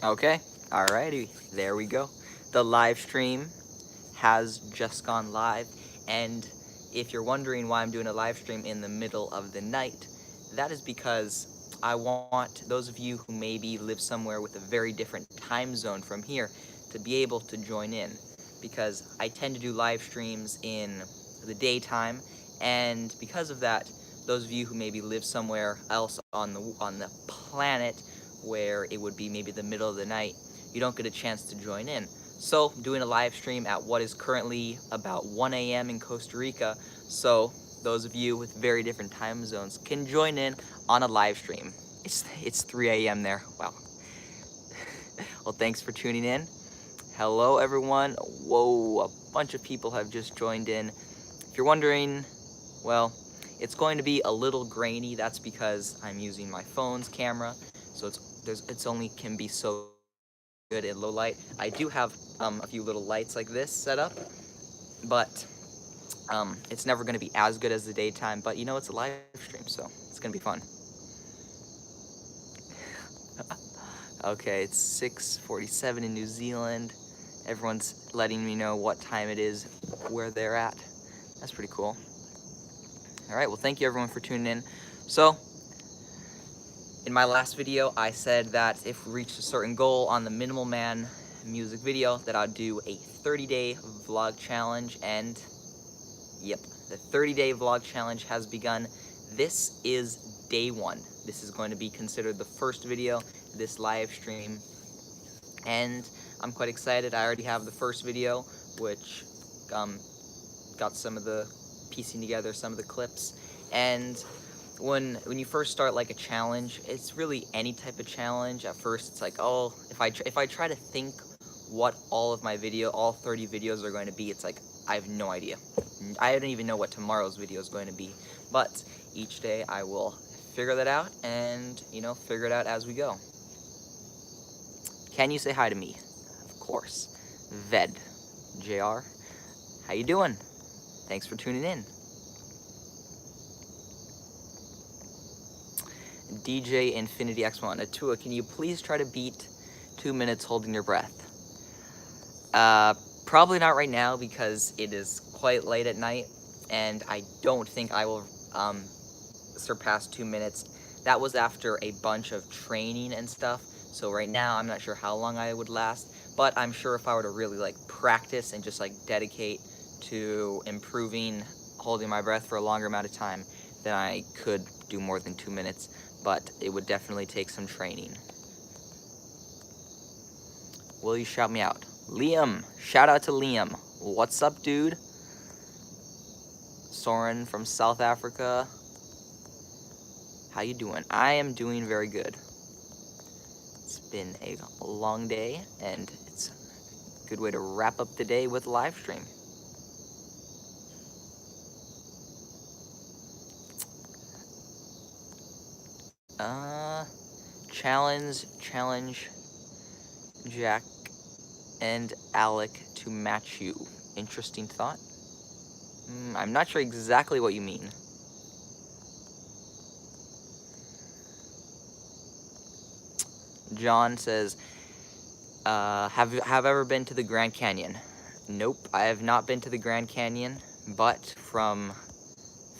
Okay, alrighty, there we go. The live stream has just gone live, and if you're wondering why I'm doing a live stream in the middle of the night, that is because I want those of you who maybe live somewhere with a very different time zone from here to be able to join in, because I tend to do live streams in the daytime, and because of that, those of you who maybe live somewhere else on the planet where it would be maybe the middle of the night, you don't get a chance to join in. So, doing a live stream at what is currently about 1 a.m. in Costa Rica, so those of you with very different time zones can join in on a live stream. It's 3 a.m. there. Wow. Well, thanks for tuning in. Hello, everyone. Whoa, a bunch of people have just joined in. If you're wondering, well, it's going to be a little grainy. That's because I'm using my phone's camera, so it's only can be so good in low light. I do have a few little lights like this set up, but it's never going to be as good as the daytime. But you know, it's a live stream, so it's going to be fun. Okay, it's 6:47 in New Zealand. Everyone's letting me know what time it is where they're at. That's pretty cool. All right, well, thank you everyone for tuning in. So, in my last video, I said that if we reached a certain goal on the Minimal Man music video, that I'd do a 30-day vlog challenge, and yep, the 30-day vlog challenge has begun. This is day one. This is going to be considered the first video, this live stream, and I'm quite excited. I already have the first video, which got some of the piecing together some of the clips. And when you first start like a challenge, it's really any type of challenge. At first, it's like, oh, if I try to think what all 30 videos are going to be, it's like I have no idea. I don't even know what tomorrow's video is going to be. But each day I will figure that out, and figure it out as we go. Can you say hi to me? Of course. Ved, JR, how you doing? Thanks for tuning in. DJ Infinity X1, Atua, can you please try to beat 2 minutes holding your breath? Probably not right now because it is quite late at night, and I don't think I will surpass 2 minutes. That was after a bunch of training and stuff, so right now I'm not sure how long I would last, but I'm sure if I were to really like practice and just like dedicate to improving holding my breath for a longer amount of time, then I could do more than 2 minutes, but it would definitely take some training. Will you shout me out? Liam, shout out to Liam. What's up, dude? Soren from South Africa. How you doing? I am doing very good. It's been a long day, and it's a good way to wrap up the day with a live stream. Challenge Jack and Alec to match you. Interesting thought. I'm not sure exactly what you mean. John says, have ever been to the Grand Canyon? Nope, I have not been to the Grand Canyon, but from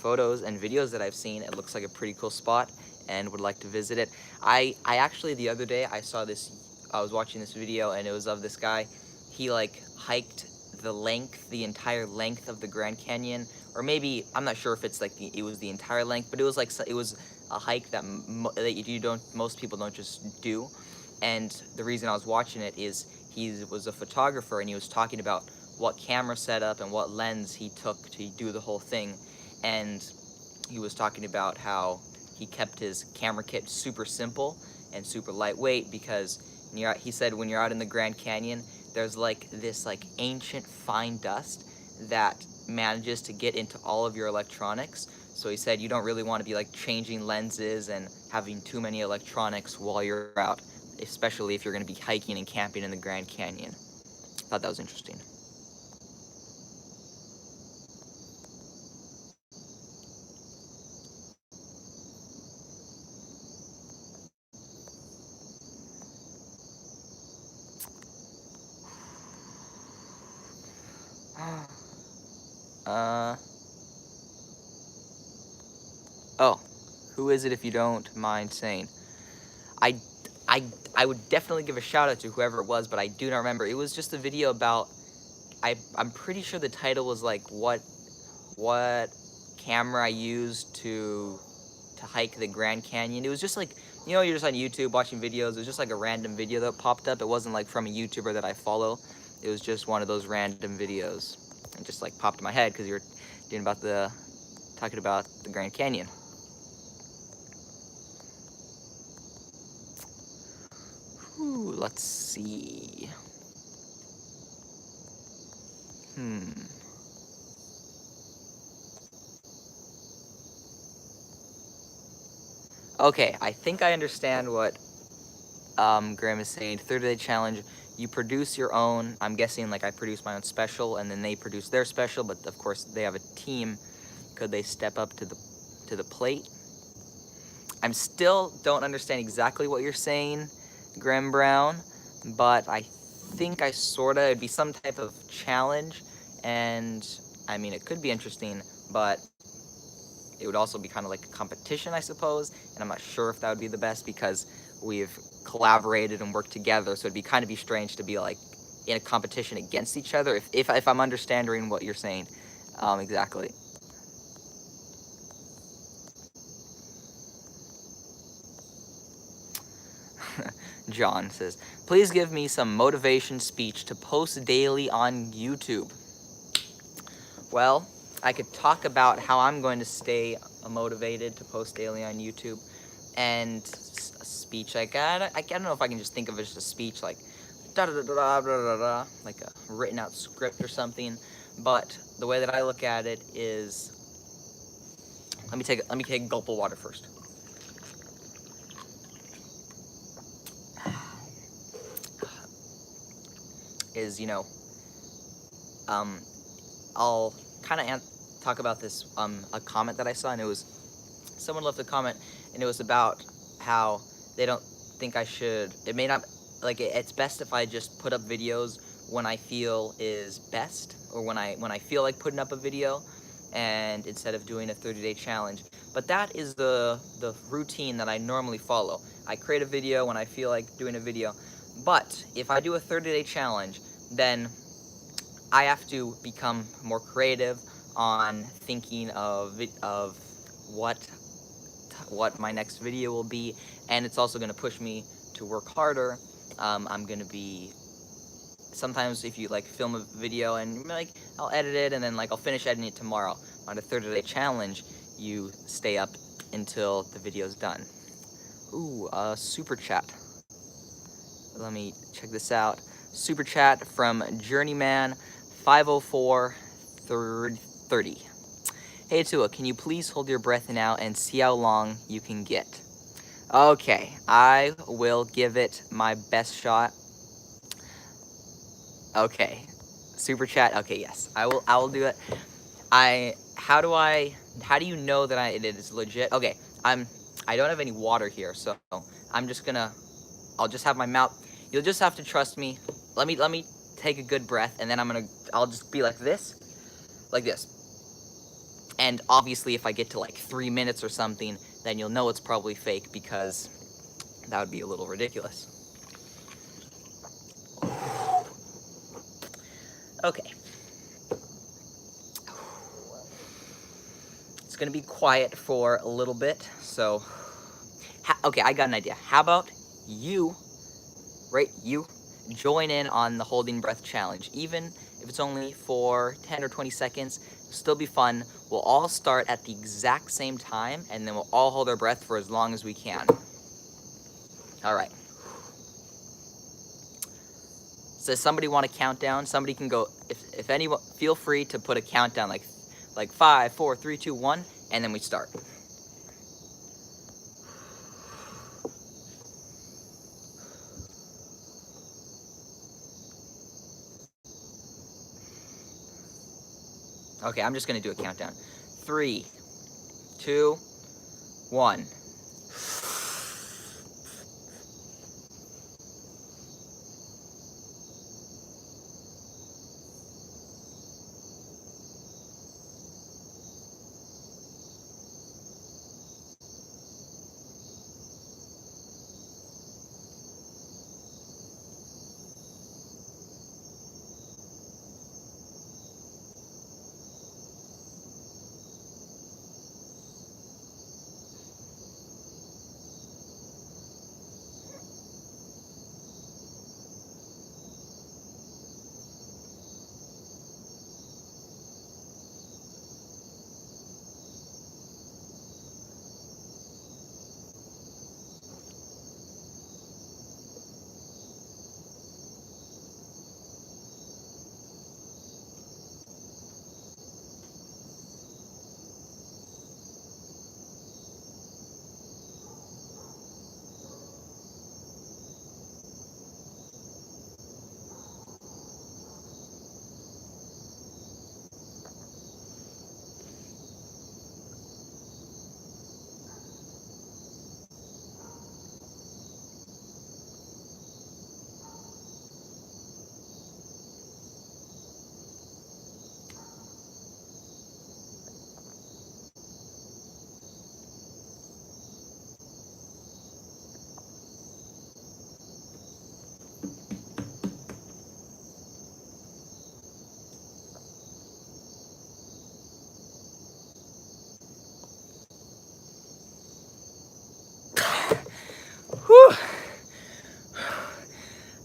photos and videos that I've seen, it looks like a pretty cool spot and would like to visit it. I actually, the other day, I was watching this video, and it was of this guy. He like hiked the entire length of the Grand Canyon, or maybe, I'm not sure if it's like it was the entire length, but it was like, it was a hike that most people don't just do. And the reason I was watching it is he was a photographer, and he was talking about what camera setup and what lens he took to do the whole thing. And he was talking about how he kept his camera kit super simple and super lightweight because he said when you're out in the Grand Canyon, there's like this like ancient fine dust that manages to get into all of your electronics. So he said you don't really want to be like changing lenses and having too many electronics while you're out, especially if you're going to be hiking and camping in the Grand Canyon. I thought that was interesting. Oh, who is it if you don't mind saying? I, I would definitely give a shout out to whoever it was, but I do not remember. It was just a video about, I'm pretty sure the title was like, what camera I used to hike the Grand Canyon. It was just like, you know, you're just on YouTube watching videos. It was just like a random video that popped up. It wasn't like from a YouTuber that I follow. It was just one of those random videos. It just like popped in my head because you were talking about the Grand Canyon. Ooh, let's see. Okay, I think I understand what Graham is saying. 30-day challenge. You produce your own. I'm guessing like I produce my own special, and then they produce their special. But of course, they have a team. Could they step up to the plate? I'm still don't understand exactly what you're saying, Graham Brown, but I think I sorta, it'd be some type of challenge, and I mean, it could be interesting, but it would also be kind of like a competition, I suppose, and I'm not sure if that would be the best because we've collaborated and worked together, so it'd be kind of be strange to be like in a competition against each other, if I'm understanding what you're saying exactly. John says, please give me some motivation speech to post daily on YouTube. Well, I could talk about how I'm going to stay motivated to post daily on YouTube, and a speech like that. I don't know if I can just think of it as a speech like da da da da da da da, like a written out script or something. But the way that I look at it is, let me take a gulp of water first. Is, you know, I'll kind of talk about this, a comment that I saw, and it was, someone left a comment, and it was about how they don't think I should, it may not, like, it's best if I just put up videos when I feel is best, or when I feel like putting up a video, and instead of doing a 30-day challenge. But that is the routine that I normally follow. I create a video when I feel like doing a video, but if I do a 30-day challenge, then I have to become more creative on thinking of what my next video will be, and it's also going to push me to work harder. I'm going to be, sometimes if you like film a video and like I'll edit it and then like I'll finish editing it tomorrow. On a 30-day challenge, you stay up until the video's done. Ooh, super chat. Let me check this out. Super chat from Journeyman 50430. Hey Tua, can you please hold your breath now and see how long you can get? Okay, I will give it my best shot. Okay, super chat. Okay, yes, I will do it. How do you know that it is legit? Okay, I don't have any water here, so I'll just have my mouth. You'll just have to trust me. Let me take a good breath, and then I'll just be like this. And obviously, if I get to like 3 minutes or something, then you'll know it's probably fake, because that would be a little ridiculous. Okay. It's gonna be quiet for a little bit, so... Okay, I got an idea. How about you join in on the holding breath challenge? Even if it's only for 10 or 20 seconds, it'll still be fun. We'll all start at the exact same time, and then we'll all hold our breath for as long as we can. All right. Does somebody want a countdown? Somebody can go, if anyone, feel free to put a countdown like 5, 4, 3, 2, 1, and then we start. Okay, I'm just gonna do a countdown. 3, 2, 1.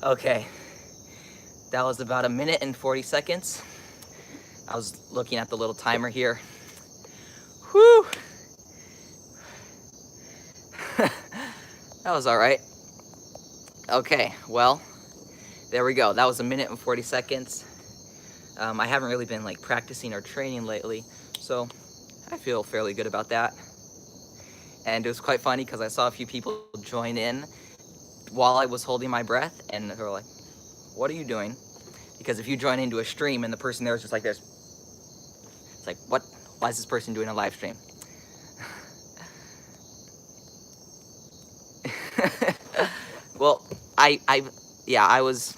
Okay, that was about 1 minute and 40 seconds. I was looking at the little timer here. Whew! That was all right. Okay, well, there we go. That was 1 minute and 40 seconds. I haven't really been like practicing or training lately, so I feel fairly good about that. And it was quite funny because I saw a few people join in while I was holding my breath, and they were like, "What are you doing?" Because if you join into a stream and the person there is just like this, it's like, what? Why is this person doing a live stream? Well, I was.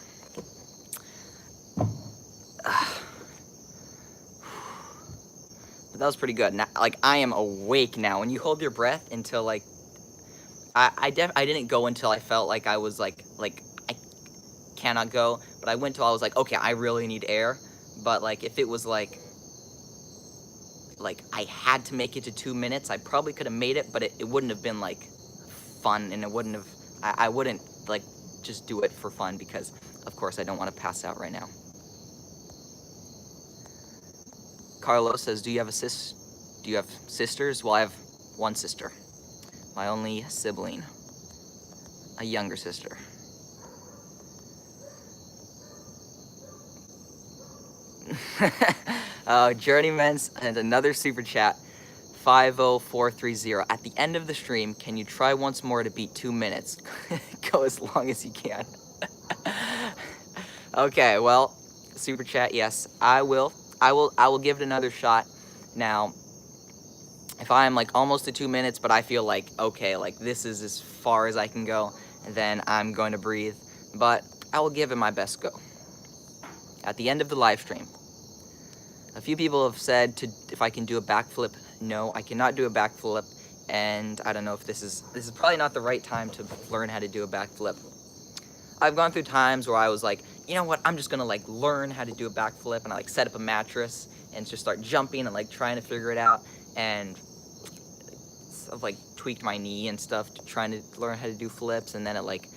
That was pretty good. Now, like, I am awake now. When you hold your breath until like, I didn't go until I felt like I was like I cannot go, but I went till I was like, okay, I really need air. But like, if it was like I had to make it to 2 minutes, I probably could have made it, but it wouldn't have been like fun, and it wouldn't have. I wouldn't like just do it for fun because, of course, I don't want to pass out right now. Carlos says, do you have sisters? Well, I have one sister. My only sibling. A younger sister. Journeyman's and another super chat. 50430. At the end of the stream, can you try once more to beat 2 minutes? Go as long as you can. Okay, well, super chat, yes, I will give it another shot. Now, if I'm like almost to 2 minutes, but I feel like, okay, like this is as far as I can go, then I'm going to breathe. But I will give it my best go. At the end of the live stream, a few people have said if I can do a backflip. No, I cannot do a backflip, and I don't know if this is probably not the right time to learn how to do a backflip. I've gone through times where I was like, you know what, I'm just gonna like learn how to do a backflip, and I like set up a mattress and just start jumping and like trying to figure it out, and I've like tweaked my knee and stuff trying to learn how to do flips, and then it like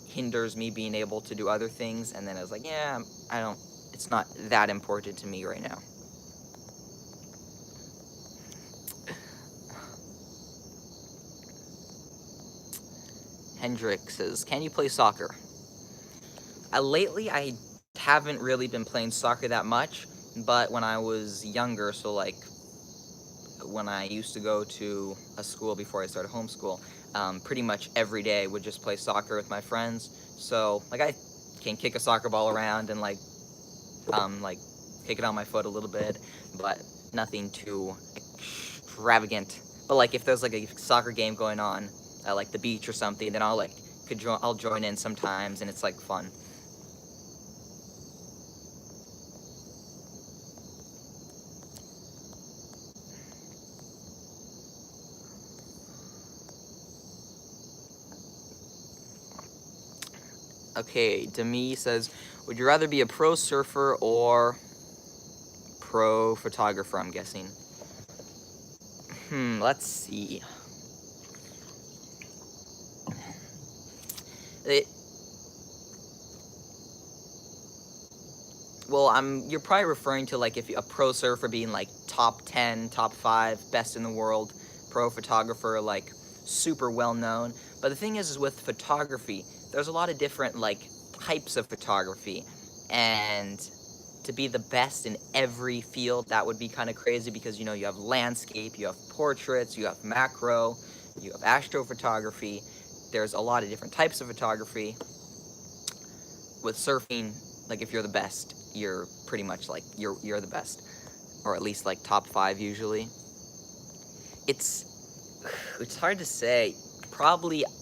hinders me being able to do other things, and then I was like, yeah, it's not that important to me right now. Hendrick says, can you play soccer? Lately, I haven't really been playing soccer that much, but when I was younger, so like when I used to go to a school before I started homeschool, pretty much every day would just play soccer with my friends. So like I can kick a soccer ball around and like kick it on my foot a little bit, but nothing too extravagant. But like if there's like a soccer game going on at like the beach or something, then I'll join in sometimes, and it's like fun. Okay, Demi says, would you rather be a pro surfer or pro photographer, I'm guessing? Let's see. You're probably referring to like if a pro surfer being like top 10, top 5, best in the world, pro photographer, like super well known. But the thing is with photography, there's a lot of different like types of photography, and to be the best in every field, that would be kind of crazy because, you know, you have landscape, you have portraits, you have macro, you have astrophotography. There's a lot of different types of photography. With surfing, like if you're the best, you're pretty much like you're the best, or at least like top 5 usually. It's hard to say.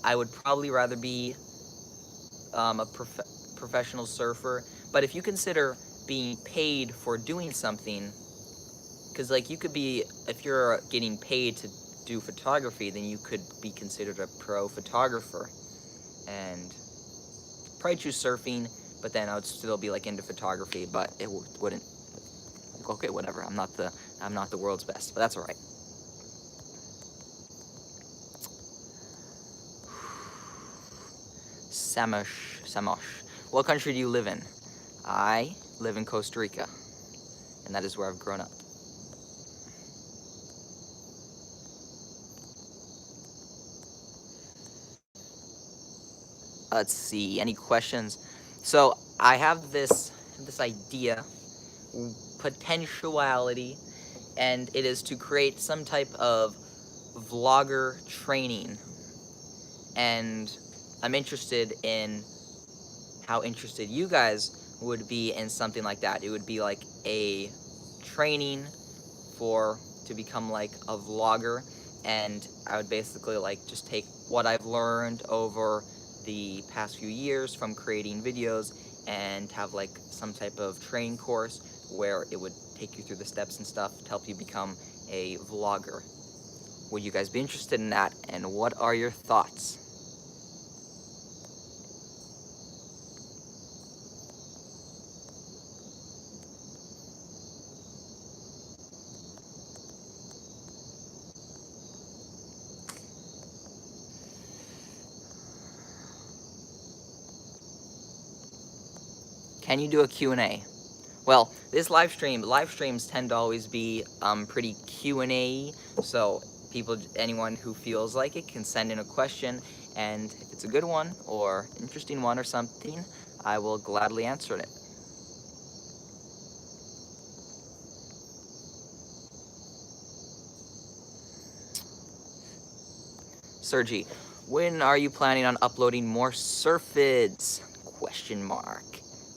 I would probably rather be a professional surfer, but if you consider being paid for doing something, because like you could be, if you're getting paid to do photography, then you could be considered a pro photographer, and probably choose surfing, but then I would still be like into photography, but it wouldn't. Okay, whatever. I'm not the world's best, but that's all right. Samosh. What country do you live in? I live in Costa Rica, and that is where I've grown up. Let's see, any questions? So I have this idea, potentiality, and it is to create some type of vlogger training. And I'm interested in how interested you guys would be in something like that. It would be like a training to become like a vlogger, and I would basically like just take what I've learned over the past few years from creating videos and have like some type of training course where it would take you through the steps and stuff to help you become a vlogger. Would you guys be interested in that, and what are your thoughts? Can you do a Q&A? Well, this live streams tend to always be pretty Q&A, so anyone who feels like it can send in a question, and if it's a good one or interesting one or something, I will gladly answer it. Sergi, when are you planning on uploading more surf vids? ?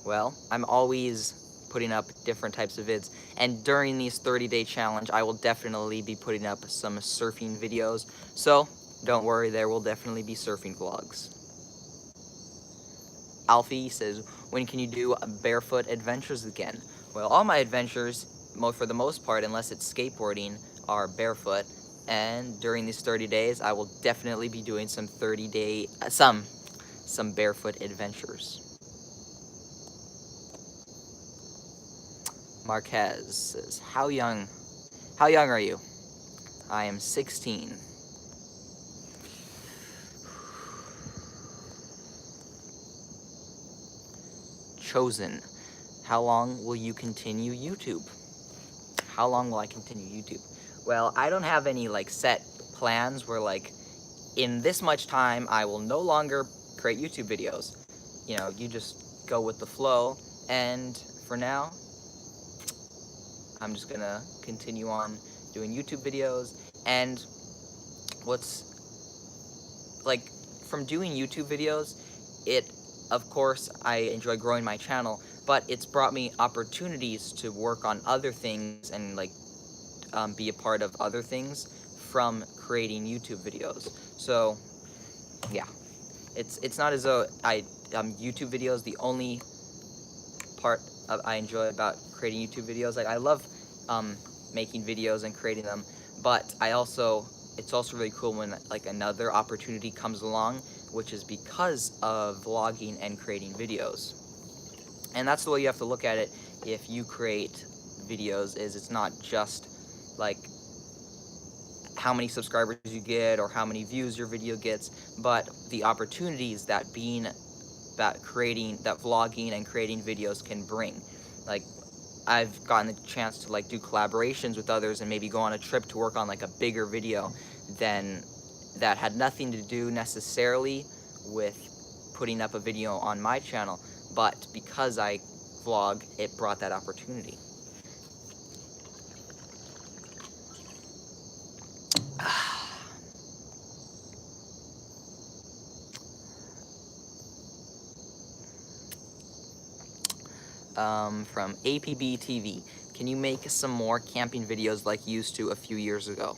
Well, I'm always putting up different types of vids, and during these 30-day challenge, I will definitely be putting up some surfing videos, so don't worry, there will definitely be surfing vlogs. Alfie says, when can you do barefoot adventures again? Well, all my adventures, for the most part, unless it's skateboarding, are barefoot, and during these 30 days, I will definitely be doing some some barefoot adventures. Marquez says, how young are you? I am 16. Chosen, how long will you continue YouTube? How long will I continue YouTube? Well, I don't have any like set plans where like in this much time I will no longer create YouTube videos. You know, you just go with the flow, and for now I'm just gonna continue on doing YouTube videos. And what's like, from doing YouTube videos, of course I enjoy growing my channel, but it's brought me opportunities to work on other things and like be a part of other things from creating YouTube videos. So yeah, it's not as though YouTube videos the only part I enjoy about creating YouTube videos. Like, I love making videos and creating them, but it's also really cool when like another opportunity comes along, which is because of vlogging and creating videos. And that's the way you have to look at it if you create videos, is it's not just like how many subscribers you get or how many views your video gets, but the opportunities that vlogging and creating videos can bring. Like, I've gotten the chance to like do collaborations with others and maybe go on a trip to work on like a bigger video that had nothing to do necessarily with putting up a video on my channel, but because I vlog, it brought that opportunity. From APB TV, can you make some more camping videos like you used to a few years ago?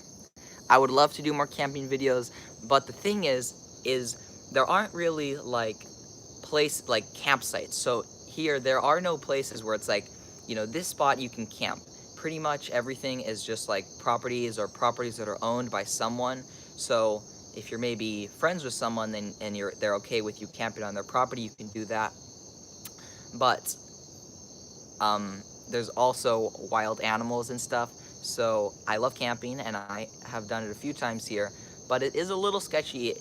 I would love to do more camping videos, but the thing is there aren't really like campsites. So here there are no places where it's like, you know, this spot you can camp. Pretty much everything is just like properties that are owned by someone. So if you're maybe friends with someone and they're okay with you camping on their property, you can do that. But there's also wild animals and stuff. So I love camping, and I have done it a few times here, but it is a little sketchy.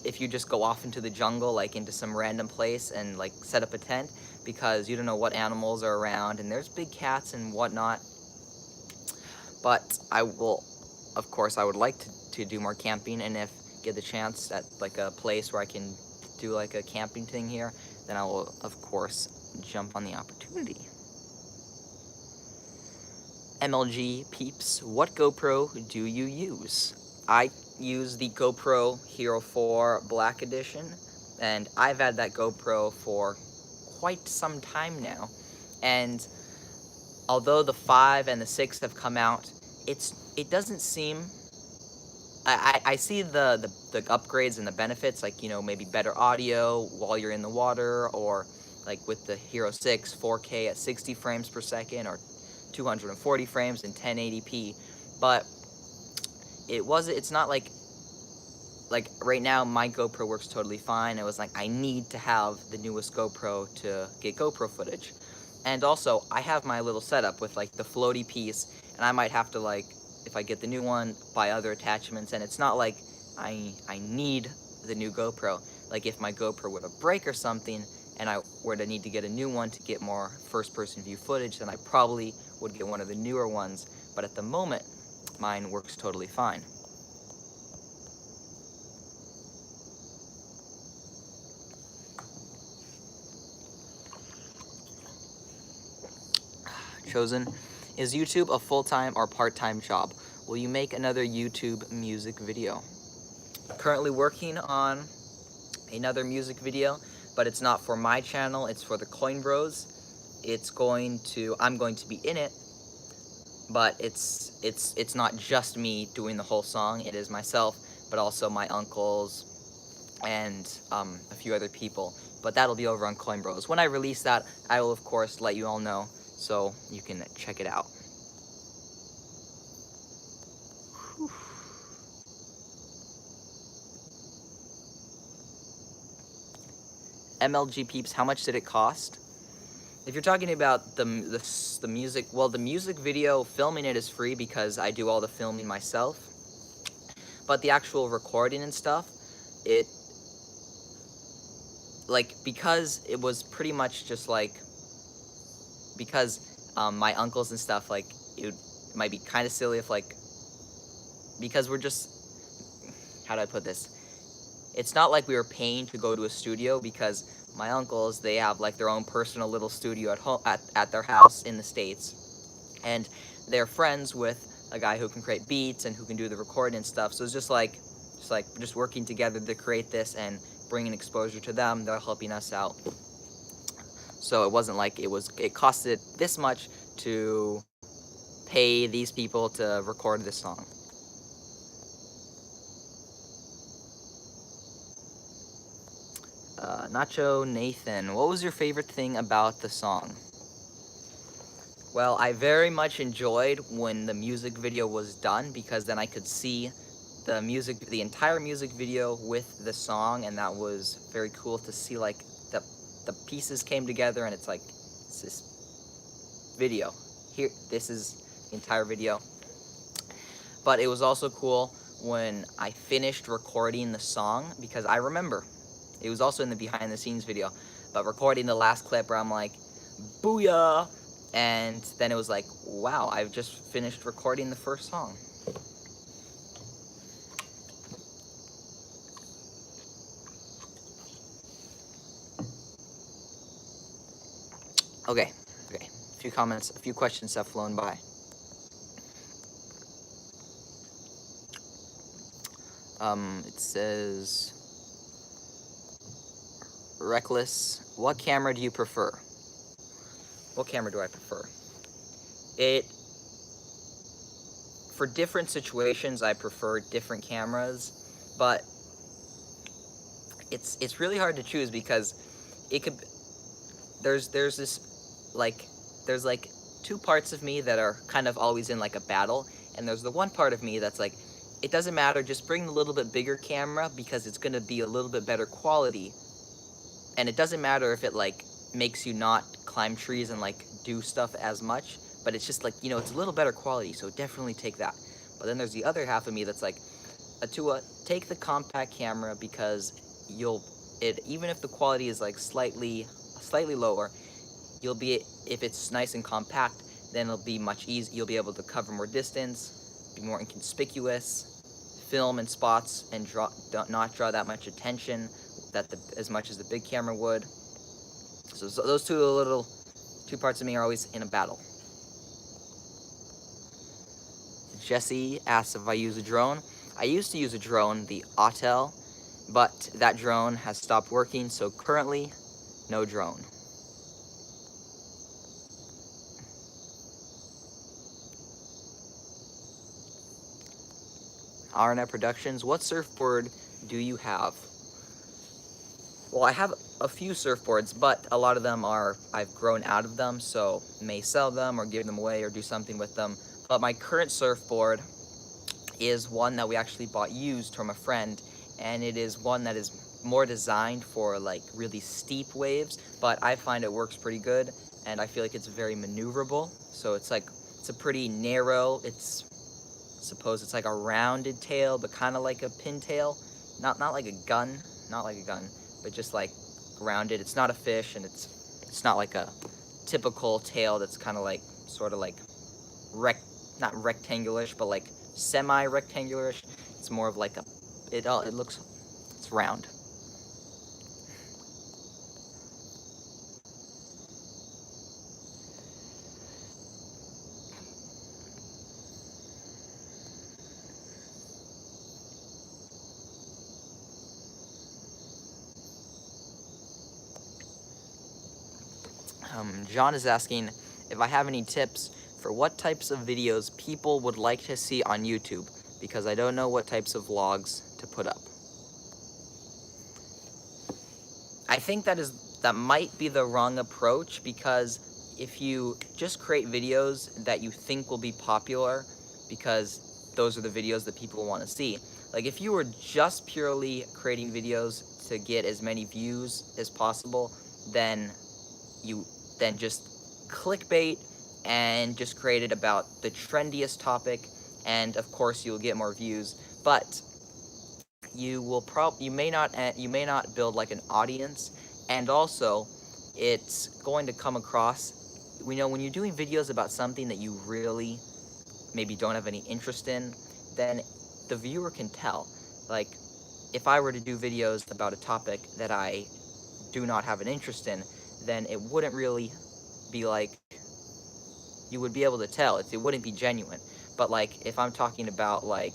if you just go off into the jungle, like into some random place and like set up a tent, because you don't know what animals are around, and there's big cats and whatnot. But I will, of course, I would like to do more camping, and if get the chance at like a place where I can do like a camping thing here, then I will, of course, jump on the opportunity. MLG peeps, what GoPro do you use? I use the GoPro Hero 4 Black Edition, and I've had that GoPro for quite some time now. And although the 5 and the 6 have come out, it doesn't seem... I see the upgrades and the benefits, like, you know, maybe better audio while you're in the water, or like with the Hero 6, 4K at 60 frames per second, or 240 frames in 1080p, but it's not like right now my GoPro works totally fine. It was like, I need to have the newest GoPro to get GoPro footage. And also, I have my little setup with like the floaty piece, and I might have to, like, if I get the new one, buy other attachments, and it's not like I need the new GoPro. Like, if my GoPro were to break or something, and I were to need to get a new one to get more first-person view footage, then I probably would get one of the newer ones. But at the moment, mine works totally fine. Chosen, is YouTube a full-time or part-time job? Will you make another YouTube music video? Currently working on another music video, but it's not for my channel, it's for the Coin Bros. I'm going to be in it, but it's not just me doing the whole song. It is myself, but also my uncles and a few other people. But that'll be over on Coin Bros. When I release that, I will of course let you all know, so you can check it out. MLG peeps, how much did it cost? If you're talking about the music, well, the music video, filming it is free because I do all the filming myself. But the actual recording and stuff, because it was pretty much just like, because my uncles and stuff, like, it might be kind of silly if, like, because we're just, how do I put this? It's not like we were paying to go to a studio, because my uncles, they have like their own personal little studio at home, at their house in the States, and they're friends with a guy who can create beats and who can do the recording and stuff. So it's just working together to create this and bringing exposure to them. They're helping us out. So it wasn't like it costed this much to pay these people to record this song. Nacho Nathan, what was your favorite thing about the song? Well, I very much enjoyed when the music video was done, because then I could see the entire music video with the song, and that was very cool to see, like, the pieces came together, and it's like, it's this video. Here, this is the entire video. But it was also cool when I finished recording the song, because I remember, it was also in the behind the scenes video, but recording the last clip where I'm like, booyah! And then it was like, wow, I've just finished recording the first song. Okay, a few comments, a few questions have flown by. It says, Reckless, what camera do you prefer? What camera do I prefer? For different situations, I prefer different cameras, but it's really hard to choose, because there's two parts of me that are kind of always in like a battle, and there's the one part of me that's like, it doesn't matter, just bring the little bit bigger camera, because it's gonna be a little bit better quality. And it doesn't matter if it like makes you not climb trees and like do stuff as much, but it's just like, you know, it's a little better quality, so definitely take that. But then there's the other half of me that's like, to a take the compact camera because even if the quality is like slightly lower, if it's nice and compact, then it'll be much easier. You'll be able to cover more distance, be more inconspicuous, film in spots, and not draw that much attention as much as the big camera would. So those two parts of me are always in a battle. Jesse asks if I use a drone. I used to use a drone, the Autel, but that drone has stopped working, so currently, no drone. RNet Productions, what surfboard do you have? Well, I have a few surfboards, but a lot of them I've grown out of them, so may sell them or give them away or do something with them. But my current surfboard is one that we actually bought used from a friend, and it is one that is more designed for like really steep waves, but I find it works pretty good, and I feel like it's very maneuverable. So it's a pretty narrow, suppose it's like a rounded tail, but kind of like a pintail, not like a gun, but just like rounded. It's not a fish, and it's not like a typical tail that's kind of like sort of like not rectangularish, but like semi-rectangularish. It's more of like it's round. John is asking if I have any tips for what types of videos people would like to see on YouTube, because I don't know what types of vlogs to put up. I think that might be the wrong approach, because if you just create videos that you think will be popular, because those are the videos that people want to see. Like if you were just purely creating videos to get as many views as possible, then just clickbait and just create it about the trendiest topic, and of course you'll get more views, but you may not build like an audience, and also it's going to come across, when you're doing videos about something that you really maybe don't have any interest in, then the viewer can tell. Like if I were to do videos about a topic that I do not have an interest in, then it wouldn't really be like, you would be able to tell. It wouldn't be genuine. But like if I'm talking about like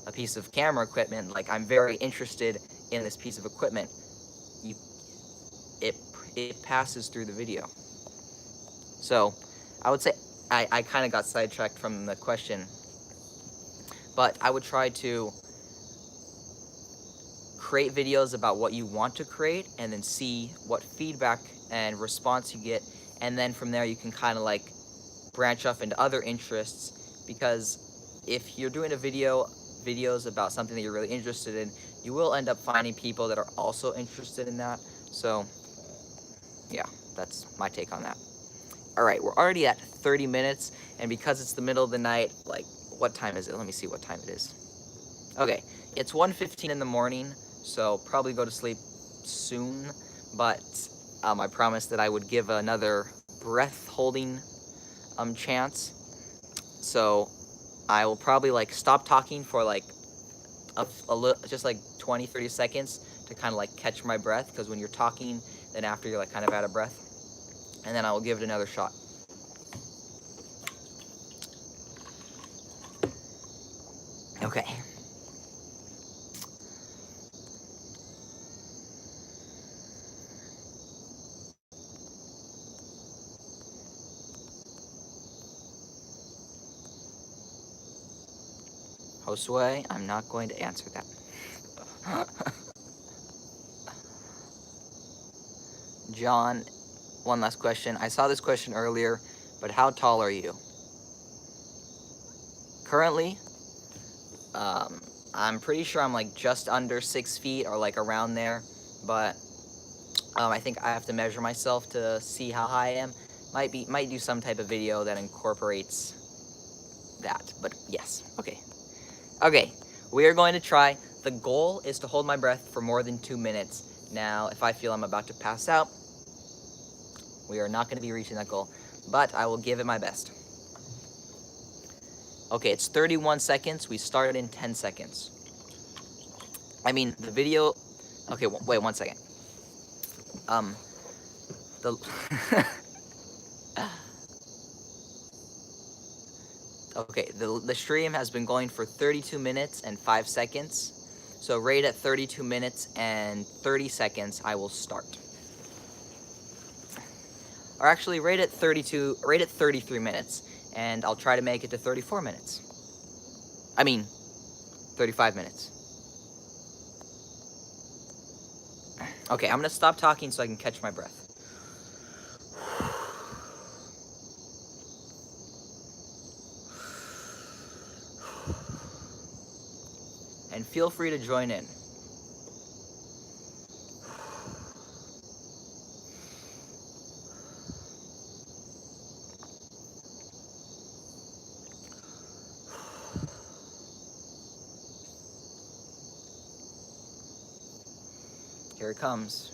a piece of camera equipment, like I'm very interested in this piece of equipment, it passes through the video. So I would say I kind of got sidetracked from the question, but I would try to create videos about what you want to create, and then see what feedback and response you get, and then from there you can kind of like branch off into other interests, because if you're doing videos about something that you're really interested in, you will end up finding people that are also interested in that. So yeah, that's my take on that. All right, we're already at 30 minutes, and because it's the middle of the night, like, what time is it? Let me see what time it is. Okay, it's 1:15 in the morning, so probably go to sleep soon, but I promised that I would give another breath-holding chance. So I will probably like stop talking for like just like 20-30 seconds to kind of like catch my breath, because when you're talking, then after you're like kind of out of breath, and then I will give it another shot. Okay. Josue, I'm not going to answer that. John, one last question. I saw this question earlier, but how tall are you? Currently, I'm pretty sure I'm like just under 6 feet, or like around there, but I think I have to measure myself to see how high I am. Might do some type of video that incorporates that, but yes. Okay, we are going to try The goal is to hold my breath for more than 2 minutes. Now, if I feel I'm about to pass out, we are not going to be reaching that goal, but I will give it my best. Okay, it's 31 seconds. We started in 10 seconds. I mean, the video... Okay, wait 1 second. The... Okay, the stream has been going for 32 minutes and 5 seconds. So right at 32 minutes and 30 seconds, I will start. Or actually, right at 33 minutes, and I'll try to make it to 34 minutes. I mean, 35 minutes. Okay, I'm gonna stop talking so I can catch my breath. And feel free to join in. Here it comes.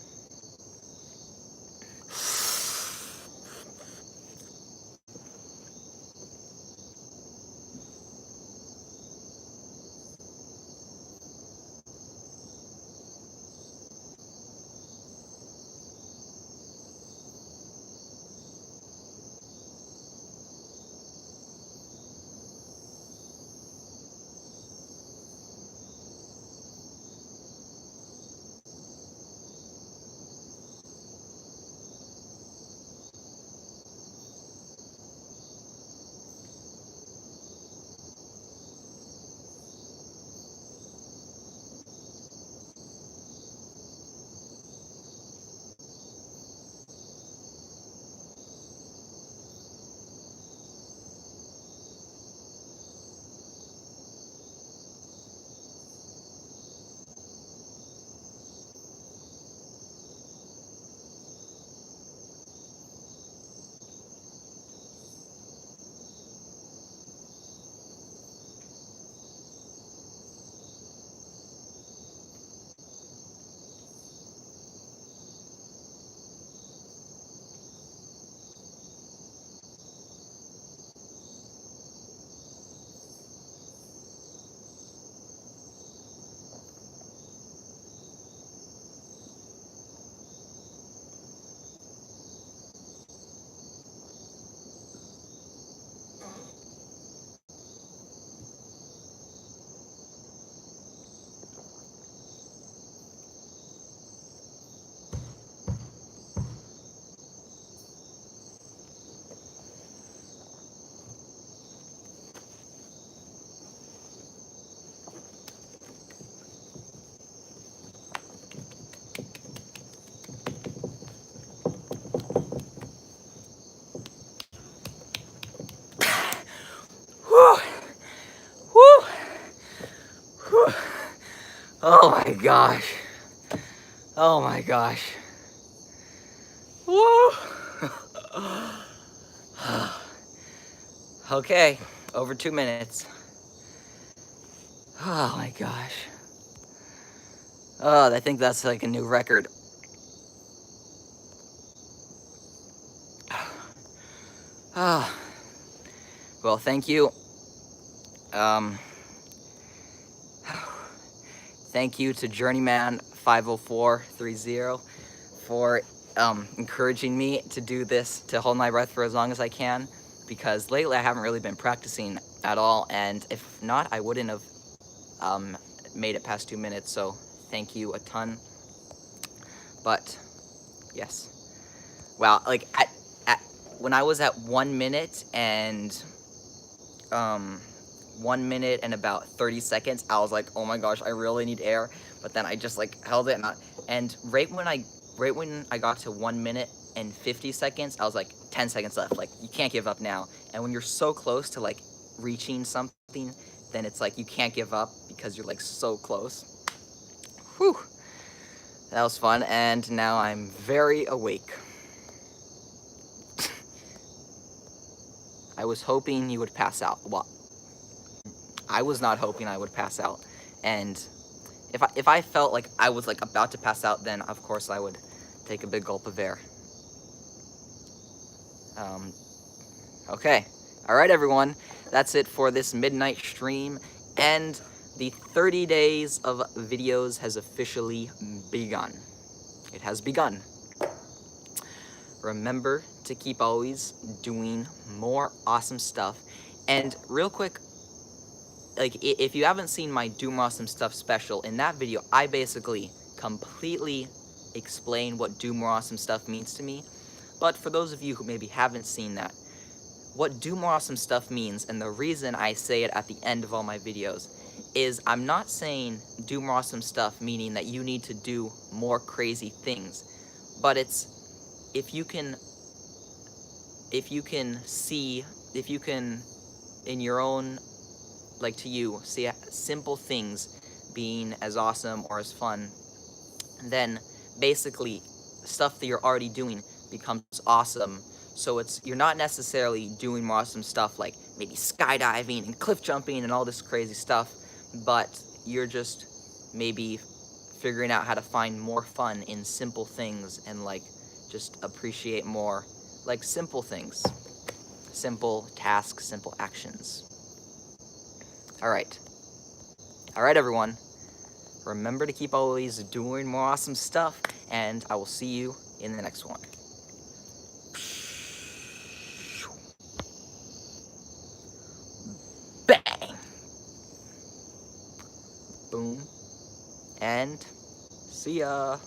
Oh my gosh. Oh my gosh. Woo! Okay, over 2 minutes. Oh my gosh. Oh, I think that's like a new record. Well, thank you. Thank you to Journeyman50430 for encouraging me to do this, to hold my breath for as long as I can, because lately I haven't really been practicing at all, and if not, I wouldn't have made it past 2 minutes, so thank you a ton. But, yes. Wow, like, when I was at 1 minute and 1 minute and about 30 seconds, I was like, oh my gosh, I really need air. But then I just like held it, and right when I got to 1 minute and 50 seconds, I was like, 10 seconds left. Like, you can't give up now. And when you're so close to like reaching something, then it's like you can't give up because you're like so close. Whew. That was fun, and now I'm very awake. I was hoping you would pass out. Well, I was not hoping I would pass out, and if I felt like I was like about to pass out, then of course I would take a big gulp of air. Okay. All right, everyone. That's it for this midnight stream, and the 30 days of videos has officially begun. It has begun. Remember to keep always doing more awesome stuff. And real quick, like, if you haven't seen my Do More Awesome Stuff special, in that video, I basically completely explain what Do More Awesome Stuff means to me. But for those of you who maybe haven't seen that, what Do More Awesome Stuff means, and the reason I say it at the end of all my videos, is I'm not saying do more awesome stuff, meaning that you need to do more crazy things, but it's if you can in your own, like, to you, see simple things being as awesome or as fun, then basically stuff that you're already doing becomes awesome. So you're not necessarily doing more awesome stuff like maybe skydiving and cliff jumping and all this crazy stuff, but you're just maybe figuring out how to find more fun in simple things and like just appreciate more like simple things, simple tasks, simple actions. All right, everyone. Remember to keep always doing more awesome stuff, and I will see you in the next one. Bang! Boom. And see ya.